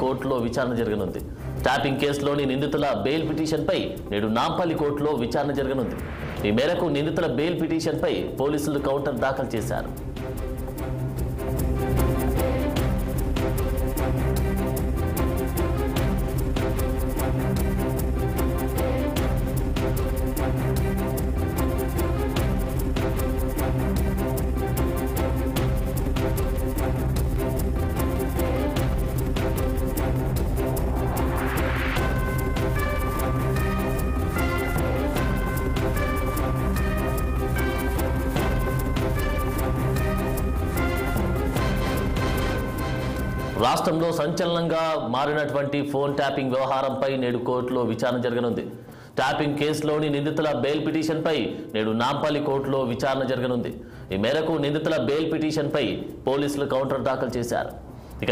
కోర్టులో విచారణ జరగనుంది. ట్యాపింగ్ కేసులోని నిందితుల బెయిల్ పిటిషన్పై నేడు నాంపల్లి కోర్టులో విచారణ జరగనుంది. ఈ మేరకు నిందితుల బెయిల్ పిటిషన్పై పోలీసులు కౌంటర్ దాఖలు చేశారు. రాష్ట్రంలో సంచలనంగా మారినటువంటి ఫోన్ ట్యాపింగ్ వ్యవహారంపై నేడు కోర్టులో విచారణ జరగనుంది. ట్యాపింగ్ కేసులోని నిందితుల బెయిల్ పిటిషన్పై నేడు నాంపల్లి కోర్టులో విచారణ జరగనుంది. ఈ మేరకు నిందితుల బెయిల్ పిటిషన్పై పోలీసులు కౌంటర్ దాఖలు చేశారు. ఇక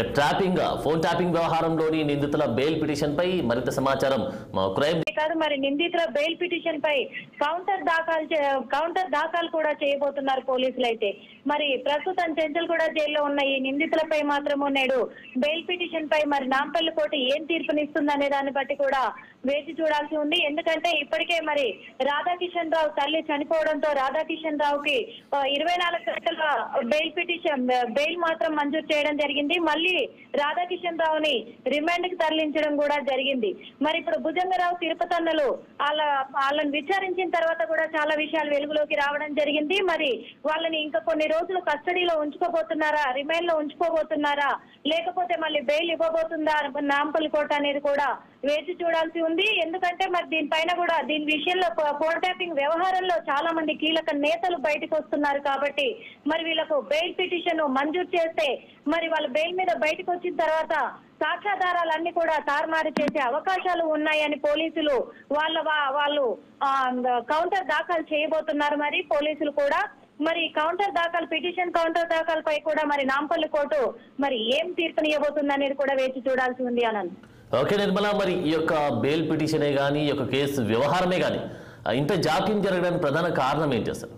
ఫోన్ ట్యాపింగ్ వ్యవహారంలోని నిందితుల బెయిల్ పిటిషన్పై మరింత సమాచారం మా క్రైమ్ కాదు మరి నిందితుల బెయిల్ పిటిషన్ పై కౌంటర్ దాఖలు కూడా చేయబోతున్నారు పోలీసులు. అయితే మరి ప్రస్తుతం చెంచల్ కూడా జైల్లో ఉన్న ఈ నిందితులపై మాత్రము నేడు బెయిల్ పిటిషన్ పై మరి నాంపల్లి కోర్టు ఏం తీర్పునిస్తుంది అనే దాన్ని బట్టి కూడా వేచి చూడాల్సి ఉంది. ఎందుకంటే ఇప్పటికే మరి రాధాకిషన్ రావు తల్లి చనిపోవడంతో రాధాకిషన్ రావుకి 24 గంటల బెయిల్ మాత్రం మంజూరు చేయడం జరిగింది. మళ్ళీ రాధాకిషన్ రావుని రిమాండ్ కి తరలించడం కూడా జరిగింది. మరి ఇప్పుడు భుజంగరావు తిరుపతన్నలు వాళ్ళని విచారించిన తర్వాత కూడా చాలా విషయాలు వెలుగులోకి రావడం జరిగింది. మరి వాళ్ళని ఇంకా కొన్ని రోజులు కస్టడీలో ఉంచుకోబోతున్నారా, రిమాండ్ లో ఉంచుకోబోతున్నారా, లేకపోతే మళ్ళీ బెయిల్ ఇవ్వబోతుందా నాంపల్లి కోర్టు అనేది కూడా వేచి చూడాల్సి ఉంది. ఎందుకంటే మరి దీనిపైన కూడా దీని విషయంలో ఫోన్ ట్యాపింగ్ వ్యవహారంలో చాలా మంది కీలక నేతలు బయటకు వస్తున్నారు కాబట్టి మరి వీళ్ళకు బెయిల్ పిటిషన్ మంజూరు చేస్తే మరి వాళ్ళ బెయిల్ మీద బయటకు వచ్చిన తర్వాత సాక్ష్యాధారాలన్నీ కూడా తారుమారు చేసే అవకాశాలు ఉన్నాయని పోలీసులు వాళ్ళు కౌంటర్ దాఖలు చేయబోతున్నారు. మరి పోలీసులు కూడా మరి పిటిషన్ కౌంటర్ దాఖలుపై కూడా మరి నాంపల్లి కోర్టు మరి ఏం తీర్పునివ్వబోతుంది అనేది కూడా వేచి చూడాల్సి ఉంది అనంత్. ఓకే నిర్మల, మరి ఈ యొక్క బెయిల్ పిటిషనే కానీ ఈ యొక్క కేసు వ్యవహారమే కానీ ఇంత జాప్యం జరగడానికి ప్రధాన కారణం ఏంటి అసలు?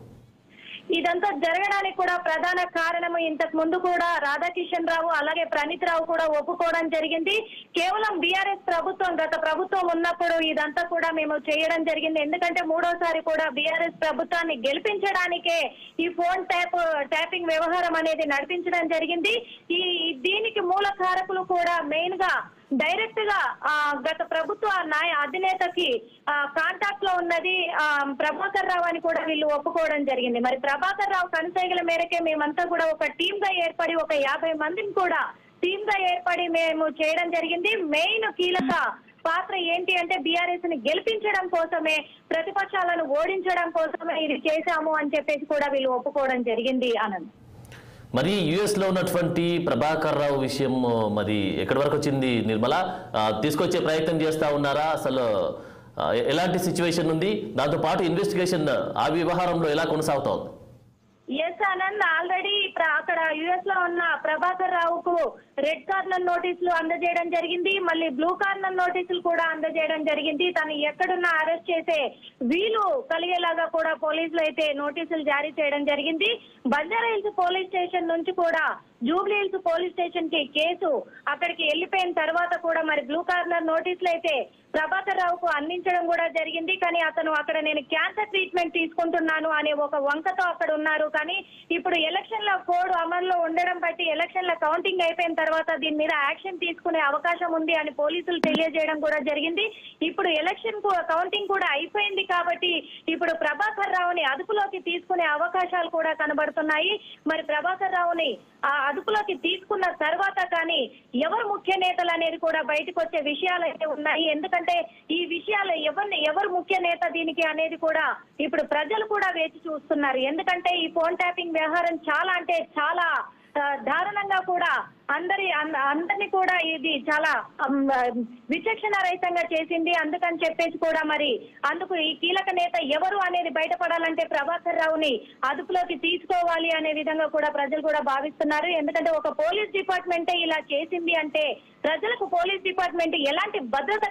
ఇదంతా జరగడానికి కూడా ప్రధాన కారణము ఇంతకు ముందు కూడా రాధాకిషన్ రావు అలాగే ప్రణీత్ రావు కూడా ఒప్పుకోవడం జరిగింది. కేవలం బీఆర్ఎస్ ప్రభుత్వం గత ప్రభుత్వం ఉన్నప్పుడు ఇదంతా కూడా మేము చేయడం జరిగింది. ఎందుకంటే మూడోసారి కూడా బీఆర్ఎస్ ప్రభుత్వాన్ని గెలిపించడానికే ఈ ఫోన్ ట్యాపింగ్ వ్యవహారం అనేది నడిపించడం జరిగింది. దీనికి మూల కారకులు కూడా మెయిన్ గా డైరెక్ట్ గా గత ప్రభుత్వ అధినేతకి కాంటాక్ట్ లో ఉన్నది ప్రభాకర్ రావు అని కూడా వీళ్ళు ఒప్పుకోవడం జరిగింది. మరి ప్రభాకర్ రావు కనుసైగల మేరకే మేమంతా కూడా ఒక టీమ్ గా ఏర్పడి ఒక 50 మందిని కూడా టీమ్ గా ఏర్పడి మేము చేయడం జరిగింది. మెయిన్ కీలక పాత్ర ఏంటి అంటే బీఆర్ఎస్ ని గెలిపించడం కోసమే, ప్రతిపక్షాలను ఓడించడం కోసమే ఇది చేశాము అని చెప్పేసి కూడా వీళ్ళు ఒప్పుకోవడం జరిగింది అనంత్. మరి యుఎస్ లో ఉన్నటువంటి ప్రభాకర్ రావు విషయం మరి ఎక్కడి వరకు వచ్చింది నిర్మల? తీసుకొచ్చే ప్రయత్నం చేస్తా ఉన్నారా? అసలు ఎలాంటి సిచ్యువేషన్ ఉంది? దాంతో పాటు ఇన్వెస్టిగేషన్ ఆ వ్యవహారంలో ఎలా కొనసాగుతోంది? ఎస్ ఆనంద్, ఆల్రెడీ అక్కడ యుఎస్ లో ఉన్న ప్రభాకర్ రావుకు రెడ్ కార్నర్ నోటీసులు అందజేయడం జరిగింది. మళ్ళీ బ్లూ కార్నర్ నోటీసులు కూడా అందజేయడం జరిగింది. తను ఎక్కడున్నా అరెస్ట్ చేసే వీలు కలిగేలాగా కూడా పోలీసులు అయితే నోటీసులు జారీ చేయడం జరిగింది. బంజారా హిల్స్ పోలీస్ స్టేషన్ నుంచి కూడా జూబ్లీ హిల్స్ పోలీస్ స్టేషన్ కి కేసు అక్కడికి వెళ్ళిపోయిన తర్వాత కూడా మరి బ్లూ కార్నర్ నోటీసులు అయితే ప్రభాకర్ రావుకు అందించడం కూడా జరిగింది. కానీ అతను అక్కడ నేను క్యాన్సర్ ట్రీట్మెంట్ తీసుకుంటున్నాను అనే ఒక వంకతో అక్కడ ఉన్నారు. కానీ ఇప్పుడు ఎలక్షన్ల కోడ్ అమల్లో ఉండడం బట్టి ఎలక్షన్ల కౌంటింగ్ అయిపోయిన తర్వాత దీని మీద యాక్షన్ తీసుకునే అవకాశం ఉంది అని పోలీసులు తెలియజేయడం కూడా జరిగింది. ఇప్పుడు ఎలక్షన్ కౌంటింగ్ కూడా అయిపోయింది కాబట్టి ఇప్పుడు ప్రభాకర్ రావుని అదుపులోకి తీసుకునే అవకాశాలు కూడా కనబడుతున్నాయి. మరి ప్రభాకర్ రావుని ఆ అదుపులోకి తీసుకున్న తర్వాత కానీ ఎవరు ముఖ్య నేతలు అనేది కూడా బయటకు వచ్చే విషయాలు అయితే ఉన్నాయి. ఎందుకంటే ఈ విషయాలు ఎవరు ముఖ్య నేత దీనికి అనేది కూడా ఇప్పుడు ప్రజలు కూడా వేచి చూస్తున్నారు. ఎందుకంటే ఈ ఫోన్ ట్యాపింగ్ వ్యవహారం చాలా అంటే చాలా దారుణంగా కూడా అందరినీ కూడా ఇది చాలా విచక్షణ రహితంగా చేసింది. అందుకని చెప్పేసి కూడా మరి అందుకు ఈ కీలక నేత ఎవరు అనేది బయటపడాలంటే ప్రభాకర్ రావుని అదుపులోకి తీసుకోవాలి అనే విధంగా కూడా ప్రజలు కూడా భావిస్తున్నారు. ఎందుకంటే ఒక పోలీస్ డిపార్ట్మెంటే ఇలా చేసింది అంటే ప్రజలకు పోలీస్ డిపార్ట్మెంట్ ఎలాంటి భద్రత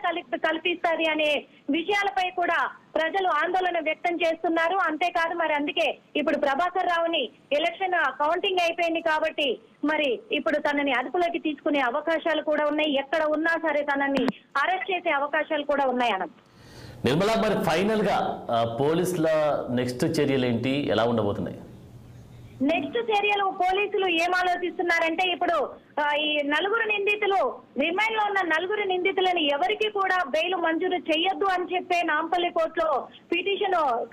కల్పిస్తుంది అనే విషయాలపై కూడా ప్రజలు ఆందోళన వ్యక్తం చేస్తున్నారు. అంతేకాదు మరి అందుకే ఇప్పుడు ప్రభాకర్ రావుని ఎలక్షన్ కౌంటింగ్ అయిపోయింది కాబట్టి మరి ఇప్పుడు తనని అదుపులోకి తీసుకునే అవకాశాలు కూడా ఉన్నాయి. ఎక్కడ ఉన్నా సరే తనని అరెస్ట్ చేసే అవకాశాలు కూడా ఉన్నాయి అనంత్. నిర్మల, మరి ఫైనల్ గా పోలీసుల నెక్స్ట్ చర్యలు ఏంటి, ఎలా ఉండబోతున్నాయి? నెక్స్ట్ చర్యలు పోలీసులు ఏం ఆలోచిస్తున్నారంటే ఇప్పుడు ఈ నలుగురు నిందితులు రిమైండ్ లో ఉన్న నలుగురు నిందితులని ఎవరికి కూడా బెయిల్ మంజూరు చేయొద్దు అని చెప్పే నాంపల్లి కోర్టులో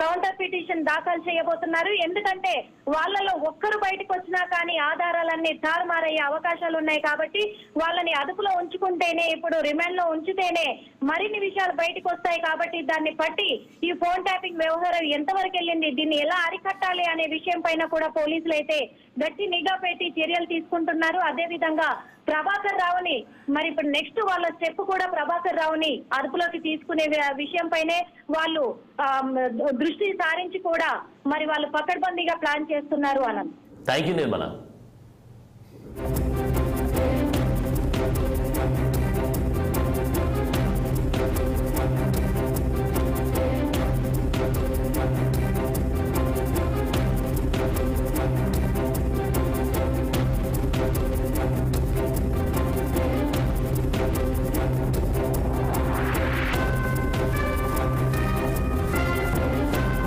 కౌంటర్ పిటిషన్ దాఖలు చేయబోతున్నారు. ఎందుకంటే వాళ్ళలో ఒక్కరు బయటకు వచ్చినా కానీ ఆధారాలన్నీ తారుమారయ్యే అవకాశాలు ఉన్నాయి. కాబట్టి వాళ్ళని అదుపులో ఉంచుకుంటేనే, ఇప్పుడు రిమైండ్ లో ఉంచితేనే మరిన్ని విషయాలు బయటకు వస్తాయి. కాబట్టి దాన్ని బట్టి ఈ ఫోన్ ట్యాపింగ్ వ్యవహారం ఎంతవరకు వెళ్ళింది, దీన్ని ఎలా అరికట్టాలి అనే విషయం పైన కూడా పోలీసులు అయితే గట్టి నిఘా పెట్టి చర్యలు తీసుకుంటున్నారు. అదే విధంగా ప్రభాకర్ రావుని మరి ఇప్పుడు నెక్స్ట్ వాళ్ళ స్టెప్ కూడా ప్రభాకర్ రావుని అదుపులోకి తీసుకునే విషయం పైనే వాళ్ళు దృష్టి సారించి కూడా మరి వాళ్ళు పకడ్బందీగా ప్లాన్ చేస్తున్నారు అనంత్. Thank you Nirmala.